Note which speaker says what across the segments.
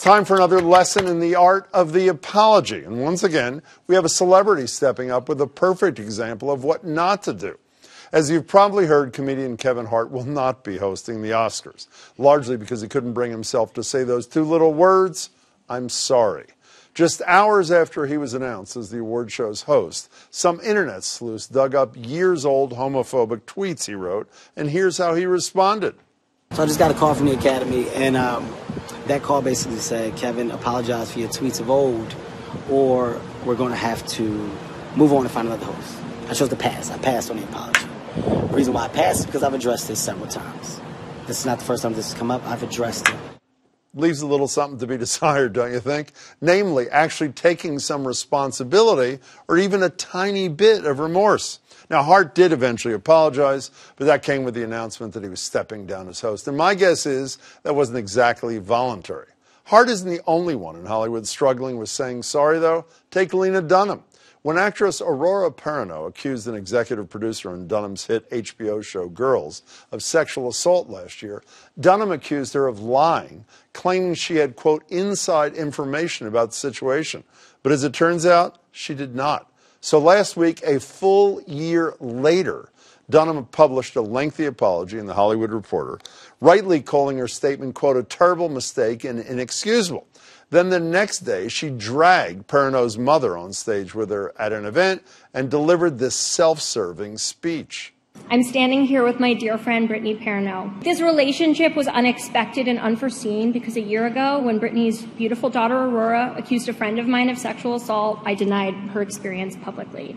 Speaker 1: time for another lesson in the art of the apology. And once again, we have a celebrity stepping up with a perfect example of what not to do. As you've probably heard, comedian Kevin Hart will not be hosting the Oscars, largely because he couldn't bring himself to say those two little words, "I'm sorry." Just hours after he was announced as the award show's host, some internet sleuths dug up years-old homophobic tweets he wrote, and here's how he responded.
Speaker 2: So I just got a call from the Academy, and that call basically said, "Kevin, apologize for your tweets of old, or we're going to have to move on and find another host." I chose to pass. I passed on the apology. The reason why I passed is because I've addressed this several times. This is not the first time this has come up. I've addressed it.
Speaker 1: Leaves a little something to be desired, don't you think? Namely, actually taking some responsibility or even a tiny bit of remorse. Now, Hart did eventually apologize, but that came with the announcement that he was stepping down as host. And my guess is that wasn't exactly voluntary. Hart isn't the only one in Hollywood struggling with saying sorry, though. Take Lena Dunham. When actress Aurora Perrineau accused an executive producer on Dunham's hit HBO show Girls of sexual assault last year, Dunham accused her of lying, claiming she had, quote, inside information about the situation. But as it turns out, she did not. So last week, a full year later, Dunham published a lengthy apology in The Hollywood Reporter, rightly calling her statement, quote, a terrible mistake and inexcusable. Then the next day, she dragged Perrineau's mother on stage with her at an event and delivered this self-serving speech.
Speaker 3: I'm standing here with my dear friend, Brittany Perrineau. This relationship was unexpected and unforeseen because a year ago, when Brittany's beautiful daughter, Aurora, accused a friend of mine of sexual assault, I denied her experience publicly.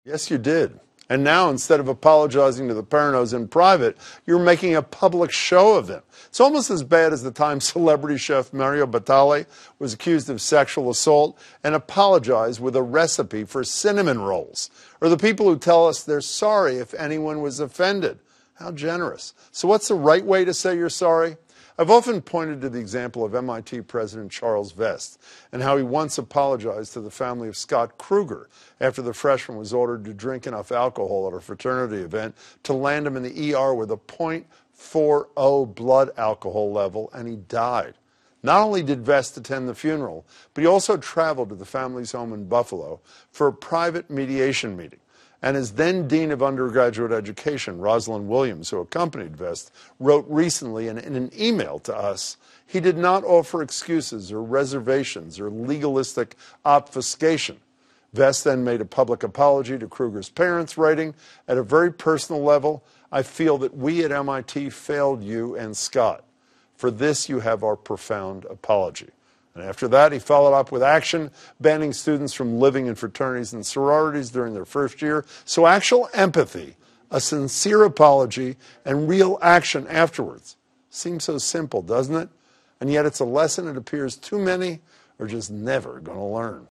Speaker 1: Yes, you did. And now, instead of apologizing to the Perrineaus in private, you're making a public show of them. It's almost as bad as the time celebrity chef Mario Batali was accused of sexual assault and apologized with a recipe for cinnamon rolls. Or the people who tell us they're sorry if anyone was offended. How generous. So what's the right way to say you're sorry? I've often pointed to the example of MIT President Charles Vest and how he once apologized to the family of Scott Kruger after the freshman was ordered to drink enough alcohol at a fraternity event to land him in the ER with a .40 blood alcohol level, and he died. Not only did Vest attend the funeral, but he also traveled to the family's home in Buffalo for a private mediation meeting. And his then Dean of Undergraduate Education, Rosalind Williams, who accompanied Vest, wrote recently in an email to us, he did not offer excuses or reservations or legalistic obfuscation. Vest then made a public apology to Kruger's parents, writing, at a very personal level, I feel that we at MIT failed you and Scott. For this, you have our profound apology. And after that, he followed up with action, banning students from living in fraternities and sororities during their first year. So actual empathy, a sincere apology, and real action afterwards. Seems so simple, doesn't it? And yet it's a lesson it appears too many are just never going to learn.